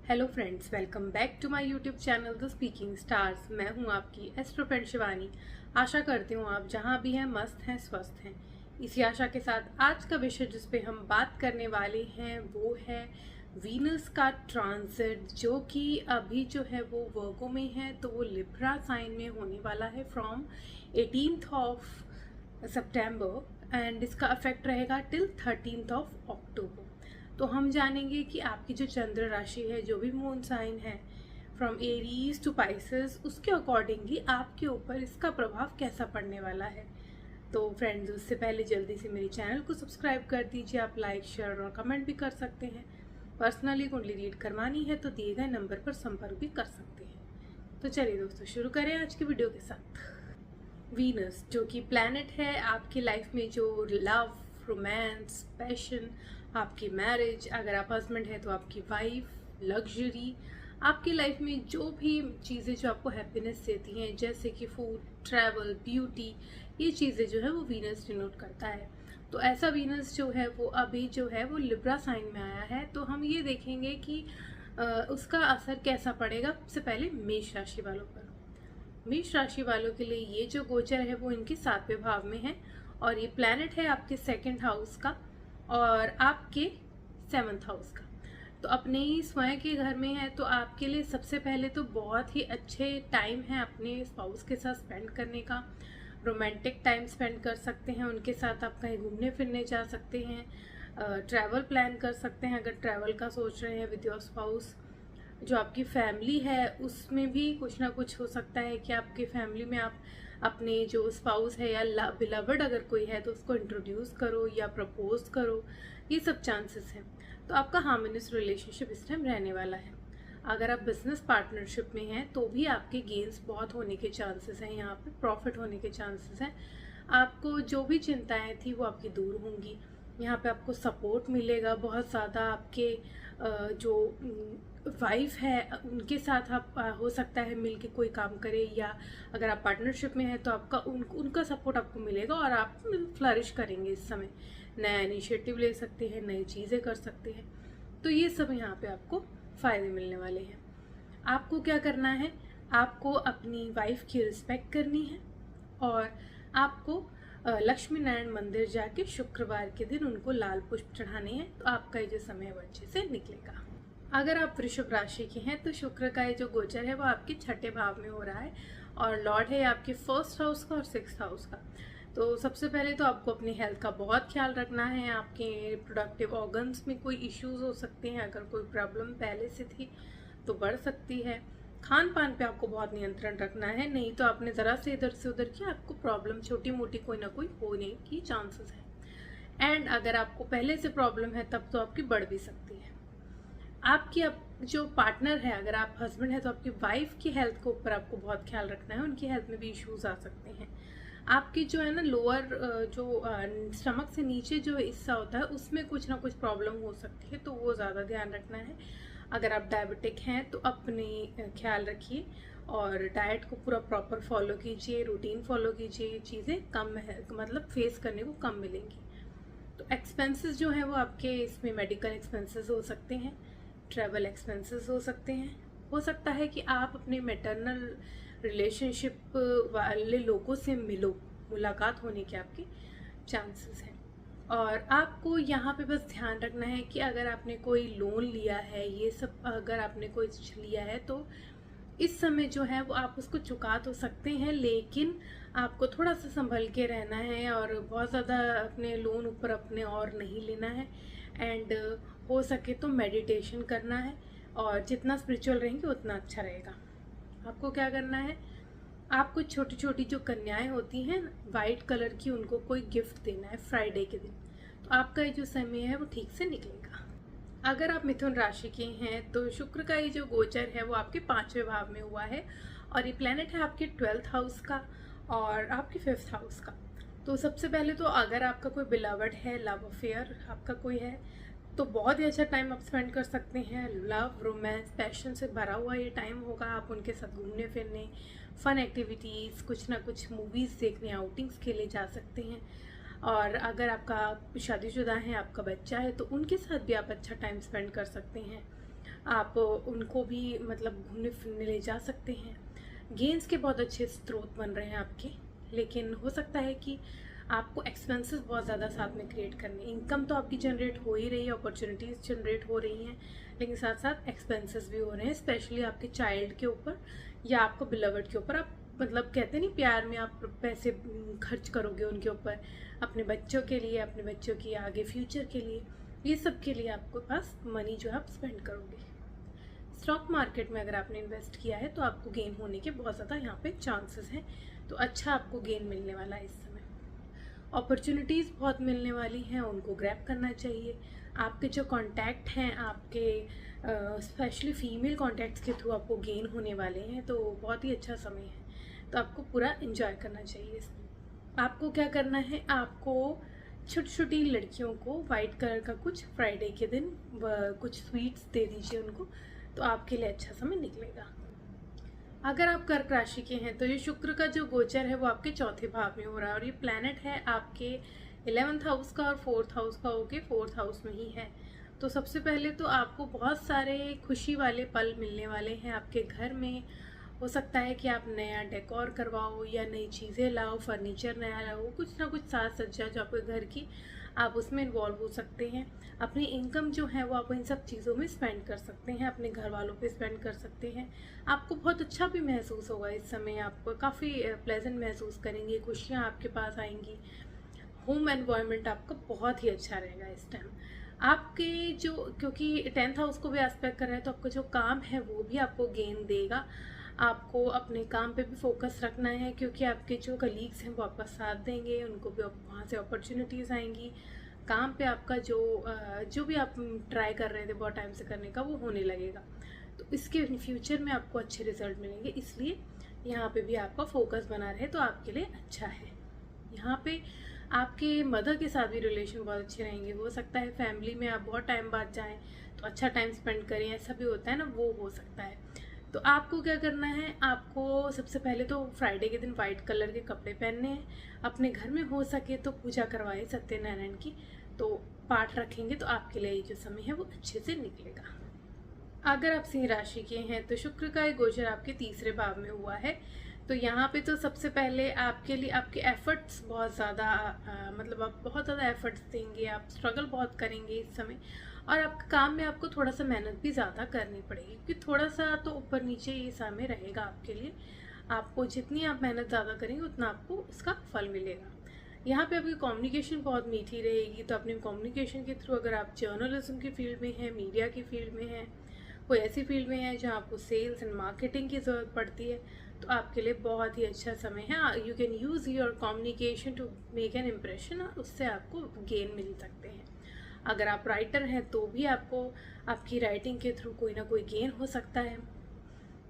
Hello friends, welcome back to my YouTube channel the speaking stars. मैं हूं आपकी astro friend Shivani. आशा करती हूं आप जहां भी हैं मस्त हैं, स्वस्थ हैं। इसी आशा के साथ आज का विषय जिस पे हम बात करने वाले हैं वो है वीनस का ट्रांजिट, जो कि अभी जो है वो वर्गो में है, तो वो लिब्रा साइन में होने वाला है from 18th of September and इसका इफेक्ट रहेगा टिल 13th ऑफ अक्टूबर। तो हम जानेंगे कि आपकी जो चंद्र राशि है, जो भी मून साइन है फ्रॉम एरीज टू पाइसेस, उसके अकॉर्डिंगली आपके ऊपर इसका प्रभाव कैसा पड़ने वाला है। तो फ्रेंड्स, उससे पहले जल्दी से मेरे चैनल को सब्सक्राइब कर दीजिए। आप लाइक, शेयर और कमेंट भी कर सकते हैं। पर्सनली कुंडली रीड करवानी है तो दिए गए नंबर पर संपर्क भी कर सकते हैं। तो चलिए दोस्तों, शुरू करें आज की वीडियो के साथ। वीनस जो कि प्लैनेट है आपकी लाइफ में, जो लव, रोमांस, पैशन, आपकी मैरिज, अगर आप हस्बैंड है तो आपकी वाइफ, लग्जरी, आपकी लाइफ में जो भी चीज़ें जो आपको हैप्पीनेस देती हैं, जैसे कि फूड, ट्रैवल, ब्यूटी, ये चीज़ें जो है वो वीनस डिनोट करता है। तो ऐसा वीनस जो है वो अभी जो है वो लिब्रा साइन में आया है। तो हम ये देखेंगे कि उसका असर कैसा पड़ेगा। सबसे पहले मेष राशि वालों पर। मेष राशि वालों के लिए ये जो गोचर है वो इनके 7वें भाव में है और ये प्लैनेट है आपके 2nd हाउस का और आपके 7th हाउस का। तो अपने ही स्वयं के घर में है, तो आपके लिए सबसे पहले तो बहुत ही अच्छे टाइम है अपने स्पाउस के साथ स्पेंड करने का। रोमांटिक टाइम स्पेंड कर सकते हैं उनके साथ, आप कहीं घूमने फिरने जा सकते हैं, ट्रैवल प्लान कर सकते हैं अगर ट्रैवल का सोच रहे हैं विद योर स्पाउस। जो आपकी फैमिली है उसमें भी कुछ ना कुछ हो सकता है कि आपकी फैमिली में आप अपने जो स्पाउस है या बिलवर्ड अगर कोई है तो उसको इंट्रोड्यूस करो या प्रपोज करो, ये सब चांसेस हैं। तो आपका हार्मोनियस रिलेशनशिप इस टाइम रहने वाला है। अगर आप बिजनेस पार्टनरशिप में हैं तो भी आपके गेन्स बहुत होने के चांसेस हैं, यहाँ पे प्रॉफिट होने के चांसेस हैं। आपको जो भी चिंताएं थी वो आपकी दूर होंगी। यहाँ पे आपको सपोर्ट मिलेगा बहुत ज़्यादा। आपके जो वाइफ है उनके साथ आप हो सकता है मिल के कोई काम करे, या अगर आप पार्टनरशिप में हैं तो आपका उनका सपोर्ट आपको मिलेगा और आप फ्लरिश करेंगे इस समय। नया इनिशिएटिव ले सकते हैं, नई चीज़ें कर सकते हैं। तो ये सब यहाँ पे आपको फ़ायदे मिलने वाले हैं। आपको क्या करना है, आपको अपनी वाइफ की रिस्पेक्ट करनी है और आपको लक्ष्मी नारायण मंदिर जाके शुक्रवार के दिन उनको लाल पुष्प चढ़ाने हैं। तो आपका ये जो समय है वो अच्छे से निकलेगा। अगर आप वृषभ राशि के हैं तो शुक्र का ये जो गोचर है वो आपके 6ठे भाव में हो रहा है और लॉर्ड है आपके 1st हाउस का और 6th हाउस का। तो सबसे पहले तो आपको अपनी हेल्थ का बहुत ख्याल रखना है। आपके रिप्रोडक्टिव ऑर्गन्स में कोई इश्यूज हो सकते हैं, अगर कोई प्रॉब्लम पहले से थी तो बढ़ सकती है। खान पान पे आपको बहुत नियंत्रण रखना है, नहीं तो आपने ज़रा से इधर से उधर किया, आपको प्रॉब्लम छोटी मोटी कोई ना कोई होने की चांसेस है। एंड अगर आपको पहले से प्रॉब्लम है तब तो आपकी बढ़ भी सकती है। आपकी जो पार्टनर है, अगर आप हस्बैंड है तो आपकी वाइफ की हेल्थ के ऊपर आपको बहुत ख्याल रखना है, उनकी हेल्थ में भी इश्यूज आ सकते हैं। आपकी जो है ना लोअर जो स्टमक से नीचे जो हिस्सा होता है उसमें कुछ ना कुछ प्रॉब्लम हो सकती है, तो वो ज़्यादा ध्यान रखना है। अगर आप डायबिटिक हैं तो अपने ख्याल रखिए और डाइट को पूरा प्रॉपर फॉलो कीजिए, रूटीन फॉलो कीजिए। ये चीज़ें कम है, मतलब फेस करने को कम मिलेंगी। तो एक्सपेंसेस जो हैं वो आपके इसमें मेडिकल एक्सपेंसेस हो सकते हैं, ट्रैवल एक्सपेंसेस हो सकते हैं। हो सकता है कि आप अपने मैटरनल रिलेशनशिप वाले लोगों से मुलाकात होने के आपके चांसेस हैं। और आपको यहाँ पे बस ध्यान रखना है कि अगर आपने कोई लोन लिया है, ये सब अगर आपने कोई लिया है तो इस समय जो है वो आप उसको चुका तो सकते हैं, लेकिन आपको थोड़ा सा संभल के रहना है और बहुत ज़्यादा अपने लोन ऊपर अपने और नहीं लेना है। एंड हो सके तो मेडिटेशन करना है और जितना स्पिरिचुअल रहेंगे उतना अच्छा रहेगा। आपको क्या करना है, आपको छोटी छोटी जो कन्याएं होती हैं वाइट कलर की, उनको कोई गिफ्ट देना है फ्राइडे के दिन। तो आपका ये जो समय है वो ठीक से निकलेगा। अगर आप मिथुन राशि के हैं तो शुक्र का ये जो गोचर है वो आपके 5वें भाव में हुआ है और ये प्लेनेट है आपके 12th हाउस का और आपके 5th हाउस का। तो सबसे पहले तो अगर आपका कोई बिलवर्ड है, लव अफेयर आपका कोई है, तो बहुत ही अच्छा टाइम आप स्पेंड कर सकते हैं। लव, रोमांस, पैशन से भरा हुआ ये टाइम होगा। आप उनके साथ घूमने फिरने, फन एक्टिविटीज़, कुछ ना कुछ मूवीज़ देखने, आउटिंग्स के लिए जा सकते हैं। और अगर आपका शादीशुदा है, आपका बच्चा है, तो उनके साथ भी आप अच्छा टाइम स्पेंड कर सकते हैं। आप उनको भी मतलब घूमने फिरने ले जा सकते हैं। गेन्स के बहुत अच्छे स्रोत बन रहे हैं आपके, लेकिन हो सकता है कि आपको एक्सपेंसेस बहुत ज़्यादा साथ में क्रिएट करने। इनकम तो आपकी जनरेट हो ही रही है, अपॉर्चुनिटीज़ जनरेट हो रही हैं, लेकिन साथ साथ एक्सपेंसेस भी हो रहे हैं, स्पेशली आपके चाइल्ड के ऊपर या आपको बिलवर्ड के ऊपर। आप मतलब कहते नहीं प्यार में आप पैसे खर्च करोगे उनके ऊपर, अपने बच्चों के लिए, अपने बच्चों की आगे फ्यूचर के लिए, ये सब के लिए आपके पास मनी जो है आप स्पेंड करोगे। स्टॉक मार्केट में अगर आपने इन्वेस्ट किया है तो आपको गेन होने के बहुत ज़्यादा यहाँ पे चांसेस हैं, तो अच्छा आपको गेन मिलने वाला है इस समय। अपॉर्चुनिटीज़ बहुत मिलने वाली हैं, उनको ग्रैब करना चाहिए। आपके जो कॉन्टैक्ट हैं, आपके स्पेशली फीमेल कॉन्टैक्ट्स के थ्रू आपको गेन होने वाले हैं, तो बहुत ही अच्छा समय है, तो आपको पूरा एंजॉय करना चाहिए इसमें। आपको क्या करना है, आपको छोटी छोटी लड़कियों को वाइट कलर का कुछ फ्राइडे के दिन कुछ स्वीट्स दे दीजिए उनको, तो आपके लिए अच्छा समय निकलेगा। अगर आप कर्क राशि के हैं तो ये शुक्र का जो गोचर है वो आपके चौथे भाव में हो रहा है, और ये प्लैनेट है आपके 11th हाउस का और 4th हाउस का होके 4th हाउस में ही है। तो सबसे पहले तो आपको बहुत सारे खुशी वाले पल मिलने वाले हैं आपके घर में। हो सकता है कि आप नया डेकोर करवाओ या नई चीज़ें लाओ, फर्नीचर नया लाओ, कुछ ना कुछ साज सज्जा जो आपके घर की, आप उसमें इन्वॉल्व हो सकते हैं। अपनी इनकम जो है वो आप इन सब चीज़ों में स्पेंड कर सकते हैं, अपने घर वालों पे स्पेंड कर सकते हैं। आपको बहुत अच्छा भी महसूस होगा इस समय, आप काफ़ी प्लेजेंट महसूस करेंगे, खुशियाँ आपके पास आएंगी। होम एनवायरनमेंट आपका बहुत ही अच्छा रहेगा इस टाइम। आपके जो, क्योंकि 10th हाउस को भी एस्पेक्ट कर रहा है, तो आपका जो काम है वो भी आपको गेन देगा। आपको अपने काम पे भी फोकस रखना है, क्योंकि आपके जो कलीग्स हैं वो आपका साथ देंगे, उनको भी वहाँ से अपॉर्चुनिटीज़ आएंगी। काम पे आपका जो भी आप ट्राई कर रहे थे बहुत टाइम से करने का, वो होने लगेगा, तो इसके फ्यूचर में आपको अच्छे रिजल्ट मिलेंगे। इसलिए यहाँ पे भी आपका फोकस बना रहे तो आपके लिए अच्छा है। यहाँ पे आपके मदर के साथ भी रिलेशन बहुत अच्छे रहेंगे। हो सकता है फैमिली में आप बहुत टाइम बाद जाएं तो अच्छा टाइम स्पेंड करें, ऐसा भी होता है ना, वो हो सकता है। तो आपको क्या करना है, आपको सबसे पहले तो फ्राइडे के दिन वाइट कलर के कपड़े पहनने हैं। अपने घर में हो सके तो पूजा करवाए सत्यनारायण की, तो पाठ रखेंगे तो आपके लिए जो समय है वो अच्छे से निकलेगा। अगर आप सिंह राशि के हैं तो शुक्र का एक गोचर आपके तीसरे भाव में हुआ है, तो यहाँ पे तो सबसे पहले आपके लिए आपके एफर्ट्स बहुत ज़्यादा मतलब आप बहुत ज़्यादा एफर्ट्स देंगे, आप स्ट्रगल बहुत करेंगे इस समय, और आपके काम में आपको थोड़ा सा मेहनत भी ज़्यादा करनी पड़ेगी, क्योंकि थोड़ा सा तो ऊपर नीचे ये समय रहेगा आपके लिए। आपको जितनी आप मेहनत ज़्यादा करेंगे उतना आपको उसका फल मिलेगा। यहाँ पे आपकी कम्युनिकेशन बहुत मीठी रहेगी, तो अपने कम्युनिकेशन के थ्रू, अगर आप जर्नलिज्म की फील्ड में हैं, मीडिया की फील्ड में हैं, कोई ऐसी फील्ड में है जहाँ आपको सेल्स एंड मार्केटिंग की ज़रूरत पड़ती है, तो आपके लिए बहुत ही अच्छा समय है। You can use your communication to make an impression, और उससे आपको गेन मिल सकते हैं। अगर आप राइटर हैं तो भी आपको आपकी राइटिंग के थ्रू कोई ना कोई गेन हो सकता है।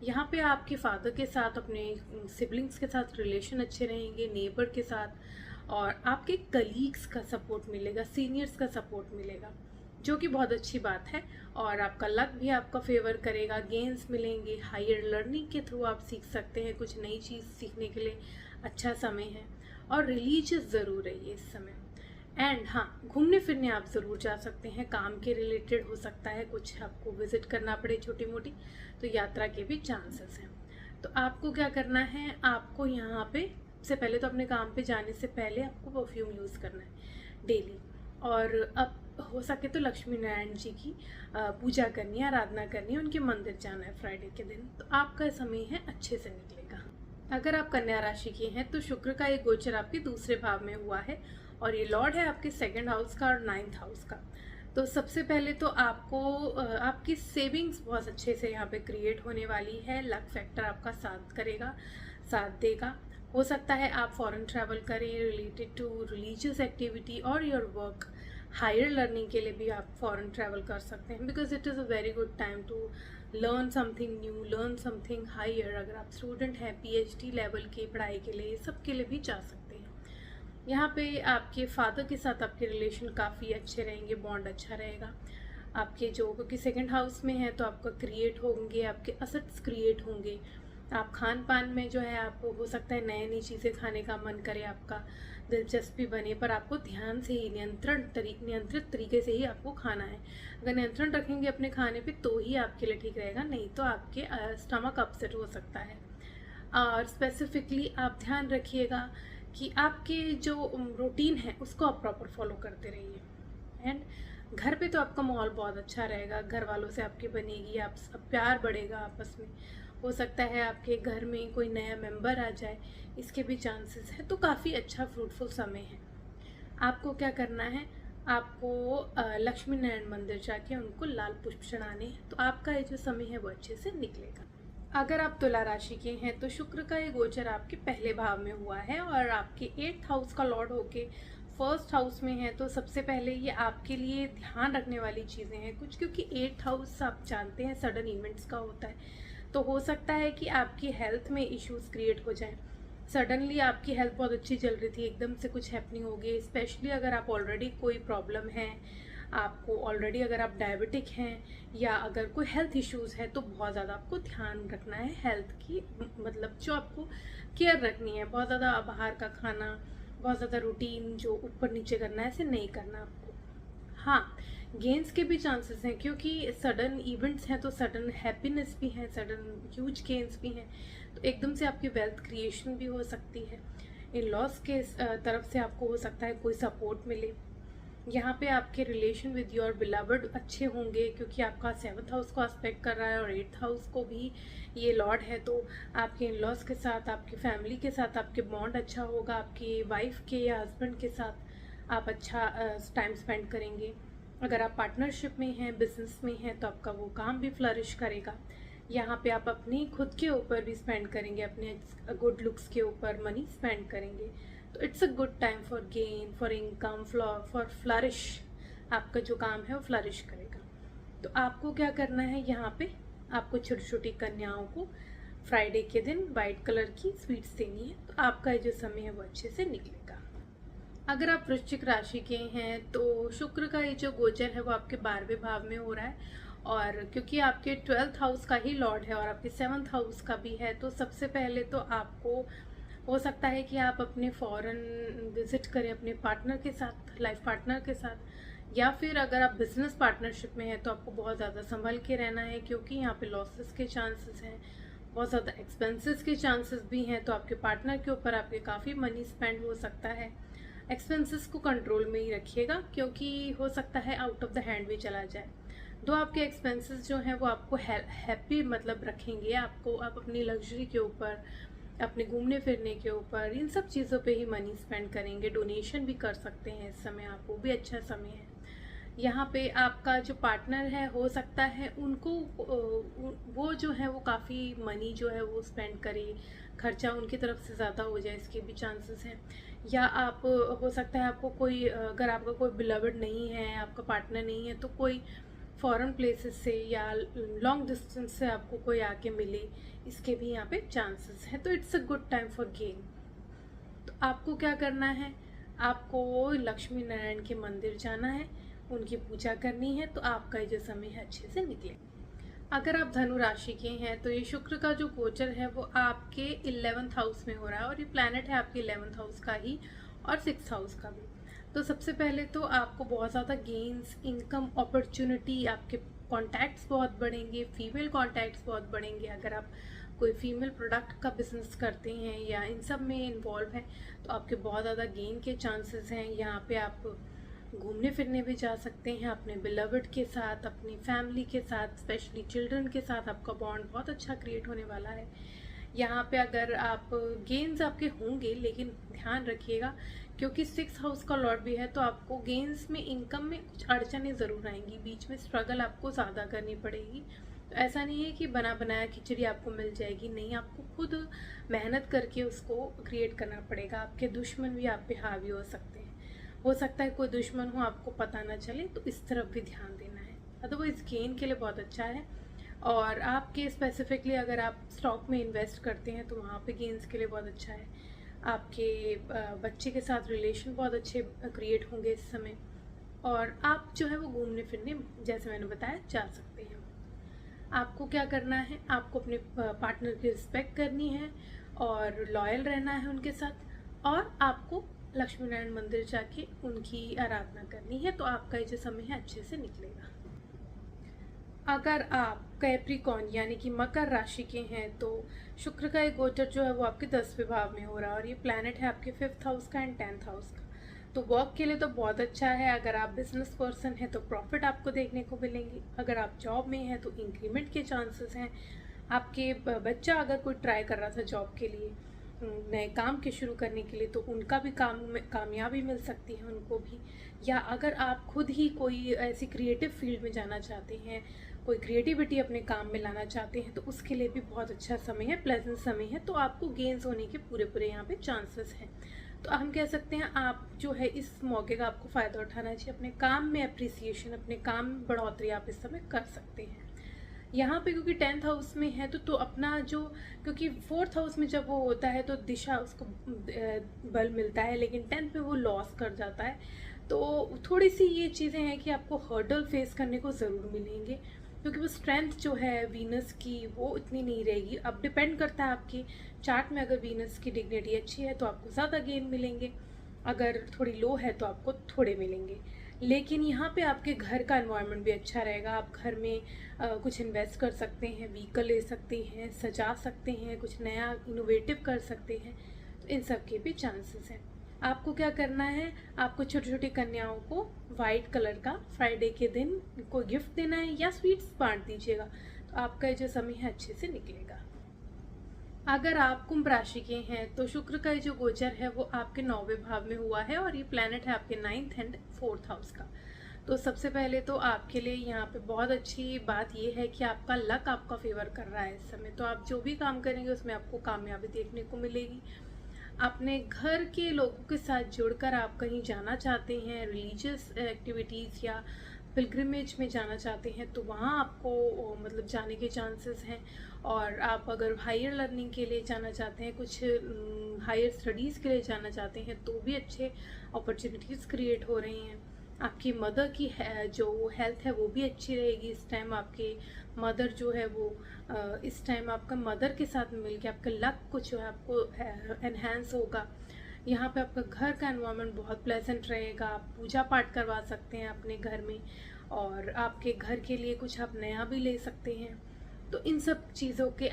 यहाँ पे आपके फादर के साथ, अपने सिबलिंग्स के साथ रिलेशन अच्छे रहेंगे, नेबर के साथ, और आपके कलीग्स का सपोर्ट मिलेगा, सीनियर्स का सपोर्ट मिलेगा, जो कि बहुत अच्छी बात है। और आपका लक भी आपका फेवर करेगा, गेन्स मिलेंगे, हायर लर्निंग के थ्रू आप सीख सकते हैं, कुछ नई चीज़ सीखने के लिए अच्छा समय है। और रिलीजियस ज़रूर है ये इस समय। एंड हाँ, घूमने फिरने आप ज़रूर जा सकते हैं, काम के रिलेटेड हो सकता है, कुछ आपको विजिट करना पड़े छोटी मोटी, तो यात्रा के भी चांसेस हैं। तो आपको क्या करना है, आपको यहाँ पे सबसे पहले तो अपने काम पे जाने से पहले आपको परफ्यूम यूज़ करना है डेली, और अब हो सके तो लक्ष्मी नारायण जी की पूजा करनी है, आराधना करनी है, उनके मंदिर जाना है फ्राइडे के दिन, तो आपका समय है अच्छे से निकलेगा। अगर आप कन्या राशि के हैं तो शुक्र का एक गोचर आपके दूसरे भाव में हुआ है, और ये लॉर्ड है आपके 2nd हाउस का और 9th हाउस का। तो सबसे पहले तो आपको आपकी सेविंग्स बहुत अच्छे से यहाँ पे क्रिएट होने वाली है। लक फैक्टर आपका साथ करेगा, साथ देगा। हो सकता है आप फॉरेन ट्रैवल करें रिलेटेड टू रिलीजियस एक्टिविटी और योर वर्क। हायर लर्निंग के लिए भी आप फॉरेन ट्रैवल कर सकते हैं, because it is a very good time to learn something new, learn something higher. अगर आप स्टूडेंट हैं PhD लेवल की पढ़ाई के लिए, सब के लिए भी जा सकते हैं। यहाँ पे आपके फादर के साथ आपके रिलेशन काफ़ी अच्छे रहेंगे, बॉन्ड अच्छा रहेगा आपके जो, क्योंकि 2nd हाउस में है तो आपका क्रिएट होंगे, आपके असेट्स क्रिएट होंगे, आप खान पान में जो है आपको हो सकता है नई नई चीज़ें खाने का मन करे, आपका दिलचस्पी बने, पर आपको ध्यान से ही नियंत्रित तरीके से ही आपको खाना है। अगर नियंत्रण रखेंगे अपने खाने पे तो ही आपके लिए ठीक रहेगा, नहीं तो आपके स्टमक अपसेट हो सकता है। और स्पेसिफिकली आप ध्यान रखिएगा कि आपके जो रूटीन है उसको आप प्रॉपर फॉलो करते रहिए। एंड घर पे तो आपका माहौल बहुत अच्छा रहेगा, घर वालों से आपकी बनेगी, आप सब प्यार बढ़ेगा आपस में। हो सकता है आपके घर में कोई नया मेंबर आ जाए, इसके भी चांसेस है, तो काफ़ी अच्छा फ्रूटफुल समय है। आपको क्या करना है, आपको लक्ष्मी नारायण मंदिर जाके उनको लाल पुष्प चढ़ाने हैं, तो आपका ये जो समय है वो अच्छे से निकलेगा। अगर आप तुला राशि के हैं तो शुक्र का ये गोचर आपके पहले भाव में हुआ है और आपके 8th हाउस का लॉर्ड होके फर्स्ट हाउस में है, तो सबसे पहले ये आपके लिए ध्यान रखने वाली चीज़ें हैं कुछ, क्योंकि 8th हाउस आप जानते हैं सडन इवेंट्स का होता है। तो हो सकता है कि आपकी हेल्थ में इश्यूज क्रिएट हो जाएं। सडनली आपकी हेल्थ बहुत अच्छी चल रही थी, एकदम से कुछ हैपनिंग हो गई, स्पेशली अगर आप ऑलरेडी कोई प्रॉब्लम है आपको, ऑलरेडी अगर आप डायबिटिक हैं या अगर कोई हेल्थ इश्यूज़ है, तो बहुत ज़्यादा आपको ध्यान रखना है हेल्थ की, मतलब जो आपको केयर रखनी है। बहुत ज़्यादा बाहर का खाना, बहुत ज़्यादा रूटीन जो ऊपर नीचे करना है, ऐसे नहीं करना आपको। हाँ, गेंस के भी चांसेस हैं, क्योंकि सडन इवेंट्स हैं तो सडन हैप्पीनेस भी है, सडन ह्यूज गेंस भी हैं, तो एकदम से आपकी वेल्थ क्रिएशन भी हो सकती है। इन लॉस के तरफ से आपको हो सकता है कोई सपोर्ट मिले। यहाँ पे आपके रिलेशन विद योर बिलवड अच्छे होंगे, क्योंकि आपका 7th हाउस को एस्पेक्ट कर रहा है और 8th हाउस को भी ये लॉर्ड है, तो आपके इन लॉस के साथ, आपकी फैमिली के साथ आपके बॉन्ड अच्छा होगा, आपकी वाइफ के या हस्बैंड के साथ आप अच्छा टाइम स्पेंड करेंगे। अगर आप पार्टनरशिप में हैं, बिजनेस में हैं, तो आपका वो काम भी फ्लरिश करेगा। यहाँ पे आप अपनी खुद के ऊपर भी स्पेंड करेंगे, अपने गुड लुक्स के ऊपर मनी स्पेंड करेंगे, तो it's a good time for gain, for income, for flourish. आपका जो काम है वो फ्लरिश करेगा। तो आपको क्या करना है, यहाँ पे आपको छोटी छोटी कन्याओं को फ्राइडे के दिन वाइट कलर की स्वीट्स देनी है, तो आपका जो समय है वो अच्छे से निकलेगा। अगर आप वृश्चिक राशि के हैं तो शुक्र का ये जो गोचर है वो आपके 12वें भाव में हो रहा है, और क्योंकि आपके 12th हाउस का ही लॉर्ड है और आपके 7th हाउस का भी है, तो सबसे पहले तो आपको हो सकता है कि आप अपने फॉरेन विजिट करें अपने पार्टनर के साथ, लाइफ पार्टनर के साथ, या फिर अगर आप बिजनेस पार्टनरशिप में हैं तो आपको बहुत ज़्यादा संभल के रहना है, क्योंकि यहाँ पे लॉसेस के चांसेस हैं, बहुत ज़्यादा एक्सपेंसेस के चांसेस भी हैं, तो आपके पार्टनर के ऊपर आपके काफ़ी मनी स्पेंड हो सकता है। एक्सपेंसेस को कंट्रोल में ही रखिएगा, क्योंकि हो सकता है आउट ऑफ द हैंड भी चला जाए। तो आपके एक्सपेंसेस जो हैं वो आपको हैप्पी मतलब रखेंगे, आपको आप अपनी लग्जरी के ऊपर, अपने घूमने फिरने के ऊपर, इन सब चीज़ों पे ही मनी स्पेंड करेंगे। डोनेशन भी कर सकते हैं इस समय आप, वो भी अच्छा समय है। यहाँ पे आपका जो पार्टनर है हो सकता है उनको वो जो है वो काफ़ी मनी जो है वो स्पेंड करे, खर्चा उनकी तरफ से ज़्यादा हो जाए, इसके भी चांसेस हैं। या आप हो सकता है आपको कोई, अगर आपका कोई बिलवड नहीं है, आपका पार्टनर नहीं है, तो कोई फॉरेन प्लेसेस से या लॉन्ग डिस्टेंस से आपको कोई आके मिले, इसके भी यहाँ पे चांसेस हैं। तो it's a good time for gain. तो आपको क्या करना है, आपको लक्ष्मी नारायण के मंदिर जाना है, उनकी पूजा करनी है, तो आपका ये जो समय है अच्छे से निकले। अगर आप धनु राशि के हैं तो ये शुक्र का जो गोचर है वो आपके 11th हाउस में हो रहा है, और ये प्लैनेट है आपके 11th हाउस का ही और 6th हाउस का भी। तो सबसे पहले तो आपको बहुत ज़्यादा गेन्स, इनकम अपॉर्चुनिटी, आपके कॉन्टैक्ट्स बहुत बढ़ेंगे, फीमेल कॉन्टैक्ट्स बहुत बढ़ेंगे। अगर आप कोई फीमेल प्रोडक्ट का बिजनेस करते हैं या इन सब में इन्वॉल्व हैं तो आपके बहुत ज़्यादा गेन के चांसेस हैं। यहाँ पे आप घूमने फिरने भी जा सकते हैं अपने बिलवड के साथ, अपनी फैमिली के साथ, स्पेशली चिल्ड्रन के साथ आपका बॉन्ड बहुत अच्छा क्रिएट होने वाला है। यहाँ पे अगर आप गेन्स आपके होंगे, लेकिन ध्यान रखिएगा क्योंकि 6th हाउस का लॉर्ड भी है, तो आपको गेन्स में, इनकम में कुछ अड़चनें ज़रूर आएंगी, बीच में स्ट्रगल आपको ज़्यादा करनी पड़ेगी। तो ऐसा नहीं है कि बना बनाया खिचड़ी आपको मिल जाएगी, नहीं, आपको खुद मेहनत करके उसको क्रिएट करना पड़ेगा। आपके दुश्मन भी आप पे हावी हो सकते हैं, हो सकता है कोई दुश्मन हो आपको पता ना चले, तो इस तरफ भी ध्यान देना है। अदरवाइज गेन के लिए बहुत अच्छा है। और आपके स्पेसिफिकली अगर आप स्टॉक में इन्वेस्ट करते हैं तो वहाँ पे गेन्स के लिए बहुत अच्छा है। आपके बच्चे के साथ रिलेशन बहुत अच्छे क्रिएट होंगे इस समय, और आप जो है वो घूमने फिरने, जैसे मैंने बताया, जा सकते हैं। आपको क्या करना है, आपको अपने पार्टनर की रिस्पेक्ट करनी है और लॉयल रहना है उनके साथ, और आपको लक्ष्मी नारायण मंदिर जाके उनकी आराधना करनी है। तो आपका ये जो समय है अच्छे से निकलेगा। अगर आप कैप्रिकॉर्न यानी कि मकर राशि के हैं तो शुक्र का एक गोचर जो है वो आपके 10वें भाव में हो रहा है और ये प्लैनेट है आपके 5th हाउस का एंड 10th हाउस का। तो वर्क के लिए तो बहुत अच्छा है। अगर आप बिजनेस पर्सन हैं तो प्रॉफिट आपको देखने को मिलेंगे। अगर आप जॉब में हैं तो इंक्रीमेंट के चांसेस हैं। आपके बच्चा अगर कोई ट्राई कर रहा था जॉब के लिए, नए काम के शुरू करने के लिए, तो उनका भी काम में कामयाबी मिल सकती है उनको भी। या अगर आप खुद ही कोई ऐसी क्रिएटिव फील्ड में जाना चाहते हैं, कोई क्रिएटिविटी अपने काम में लाना चाहते हैं, तो उसके लिए भी बहुत अच्छा समय है, प्लेजेंट समय है। तो आपको गेन्स होने के पूरे पूरे यहाँ पे चांसेस हैं। तो हम कह सकते हैं आप जो है इस मौके का आपको फ़ायदा उठाना चाहिए। अपने काम में अप्रिसिएशन, अपने काम में बढ़ोतरी आप इस समय कर सकते हैं। यहाँ पे क्योंकि 10th हाउस में है तो अपना जो, क्योंकि 4th हाउस में जब वो होता है तो दिशा उसको बल मिलता है, लेकिन 10th में वो लॉस कर जाता है। तो थोड़ी सी ये चीज़ें हैं कि आपको हर्डल फेस करने को ज़रूर मिलेंगे, क्योंकि वो स्ट्रेंथ जो है वीनस की वो इतनी नहीं रहेगी। अब डिपेंड करता है आपके चार्ट में, अगर वीनस की डिग्निटी अच्छी है तो आपको ज़्यादा गेन मिलेंगे, अगर थोड़ी लो है तो आपको थोड़े मिलेंगे। लेकिन यहाँ पे आपके घर का एनवायरनमेंट भी अच्छा रहेगा। आप घर में कुछ इन्वेस्ट कर सकते हैं, व्हीकल ले सकते हैं, सजा सकते हैं, कुछ नया इनोवेटिव कर सकते हैं। तो इन सब के भी चांसेस हैं। आपको क्या करना है, आपको छोटी छोटी कन्याओं को वाइट कलर का फ्राइडे के दिन कोई गिफ्ट देना है या स्वीट्स बांट दीजिएगा। तो आपका जो समय है अच्छे से निकलेगा। अगर आप कुंभ राशि के हैं तो शुक्र का जो गोचर है वो आपके 9वें भाव में हुआ है और ये प्लैनेट है आपके 9th एंड 4th हाउस का। तो सबसे पहले तो आपके लिए यहाँ पे बहुत अच्छी बात ये है कि आपका लक आपका फेवर कर रहा है इस समय। तो आप जो भी काम करेंगे उसमें आपको कामयाबी देखने को मिलेगी। अपने घर के लोगों के साथ जुड़कर आप कहीं जाना चाहते हैं, रिलीजियस एक्टिविटीज़ या पिलग्रिमेज में जाना चाहते हैं, तो वहाँ आपको मतलब जाने के चांसेस हैं। और आप अगर हायर लर्निंग के लिए जाना चाहते हैं, कुछ हायर स्टडीज़ के लिए जाना चाहते हैं, तो भी अच्छे अपॉर्चुनिटीज़ क्रिएट हो रही हैं। आपकी मदर की जो हेल्थ है वो भी अच्छी रहेगी इस टाइम। आपके मदर जो है वो इस टाइम आपका मदर के साथ मिलकर आपका लक कुछ जो है आपको एनहेंस होगा। यहाँ पे आपका घर का एनवायरनमेंट बहुत प्लेजेंट रहेगा। आप पूजा पाठ करवा सकते हैं अपने घर में, और आपके घर के लिए कुछ आप नया भी ले सकते हैं। तो इन सब चीज़ों के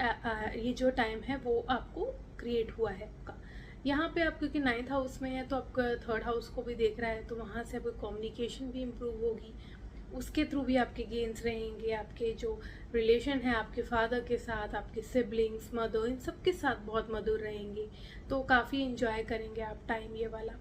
ये जो टाइम है वो आपको क्रिएट हुआ है आपका। यहाँ पे आप क्योंकि 9th हाउस में है तो आपका 3rd हाउस को भी देख रहा है, तो वहाँ से आपकी कम्युनिकेशन भी इम्प्रूव होगी। उसके थ्रू भी आपके गेन्स रहेंगे। आपके जो रिलेशन है आपके फादर के साथ, आपके सिबलिंग्स, मदर, इन सब के साथ बहुत मधुर रहेंगे। तो काफ़ी इन्जॉय करेंगे आप टाइम ये वाला।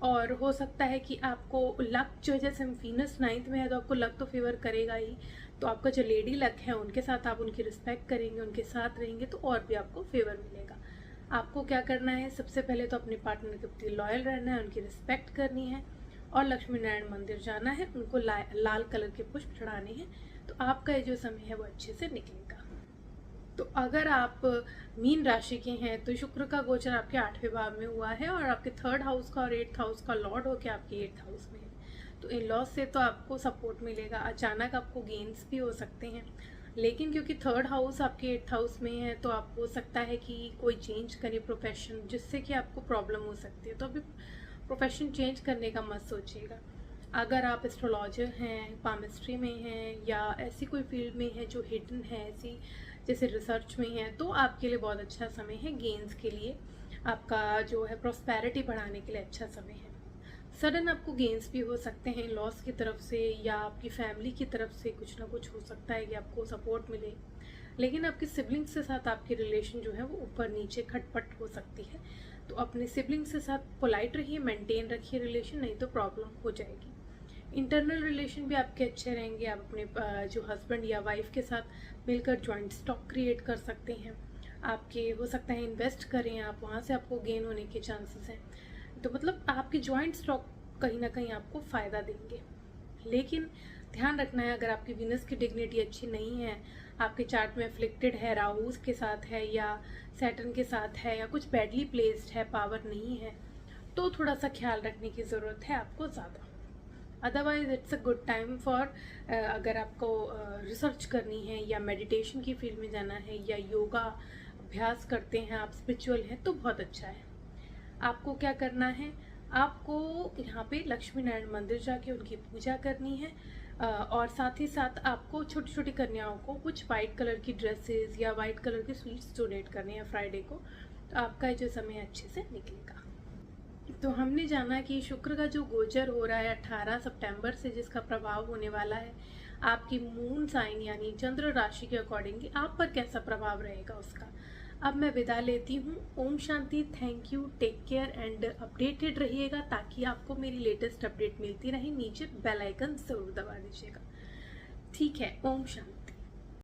और हो सकता है कि आपको लक जो, जैसे वीनस 9th में है तो आपको लक तो फेवर करेगा ही, तो आपका जो लेडी लक है उनके साथ आप उनकी रिस्पेक्ट करेंगे, उनके साथ रहेंगे तो और भी आपको फेवर मिलेगा। आपको क्या करना है, सबसे पहले तो अपने पार्टनर के प्रति लॉयल रहना है, उनकी रिस्पेक्ट करनी है और लक्ष्मी नारायण मंदिर जाना है, उनको लाल कलर के पुष्प चढ़ाने हैं। तो आपका ये जो समय है वो अच्छे से निकलेगा। तो अगर आप मीन राशि के हैं तो शुक्र का गोचर आपके 8वें भाव में हुआ है और आपके 3rd हाउस का और 8th हाउस का लॉर्ड होकर आपके 8th हाउस में है। तो इन लॉस से तो आपको सपोर्ट मिलेगा, अचानक आपको गेन्स भी हो सकते हैं। लेकिन क्योंकि 3rd हाउस आपके 8th हाउस में है तो आप हो सकता है कि कोई चेंज करें प्रोफेशन, जिससे कि आपको प्रॉब्लम हो सकती है। तो अभी प्रोफेशन चेंज करने का मत सोचिएगा। अगर आप एस्ट्रोलॉजर हैं, पामिस्ट्री में हैं या ऐसी कोई फील्ड में है जो हिडन है, ऐसी जैसे रिसर्च में है, तो आपके लिए बहुत अच्छा समय है गेन्स के लिए। आपका जो है प्रॉस्पेरिटी बढ़ाने के लिए अच्छा समय है। सडन आपको गेन्स भी हो सकते हैं लॉस की तरफ से या आपकी फैमिली की तरफ से, कुछ ना कुछ हो सकता है कि आपको सपोर्ट मिले। लेकिन आपके सिबलिंग्स के साथ आपकी रिलेशन जो है वो ऊपर नीचे खटपट हो सकती है। तो अपने सिबलिंग्स के साथ पोलाइट रहिए, मेंटेन रखिए रिलेशन, नहीं तो प्रॉब्लम हो जाएगी। इंटरनल रिलेशन भी आपके अच्छे रहेंगे। आप अपने जो हस्बैंड या वाइफ के साथ मिलकर जॉइंट स्टॉक क्रिएट कर सकते हैं। आपके हो सकता है इन्वेस्ट करें आप, वहाँ से आपको गेन होने के चांसेस हैं। तो मतलब आपके जॉइंट स्टॉक कहीं ना कहीं आपको फ़ायदा देंगे। लेकिन ध्यान रखना है, अगर आपकी वीनस की डिग्निटी अच्छी नहीं है, आपके चार्ट में अफ्लिक्टेड है, राहु के साथ है या सैटर्न के साथ है या कुछ बैडली प्लेस्ड है, पावर नहीं है, तो थोड़ा सा ख्याल रखने की ज़रूरत है आपको ज़्यादा। Otherwise it's a good time for अगर आपको रिसर्च करनी है या मेडिटेशन की फील्ड में जाना है या योगा अभ्यास करते हैं, आप स्पिरिचुअल हैं, तो बहुत अच्छा है। आपको क्या करना है, आपको यहाँ पे लक्ष्मी नारायण मंदिर जाके उनकी पूजा करनी है और साथ ही साथ आपको छोटी छोटी कन्याओं को कुछ वाइट कलर की ड्रेसेस या वाइट कलर के स्वीट्स डोनेट करने हैं फ्राइडे को, तो आपका जो समय अच्छे से निकलेगा। तो हमने जाना कि शुक्र का जो गोचर हो रहा है 18 सितंबर से, जिसका प्रभाव होने वाला है आपकी मून साइन यानी चंद्र राशि के अकॉर्डिंग आप पर कैसा प्रभाव रहेगा उसका। अब मैं विदा लेती हूँ। ओम शांति, thank you, take care and updated रहिएगा ताकि आपको मेरी लेटेस्ट अपडेट मिलती रहे। नीचे बेल आइकन जरूर दबा दीजिएगा। ठीक है, ओम शांति।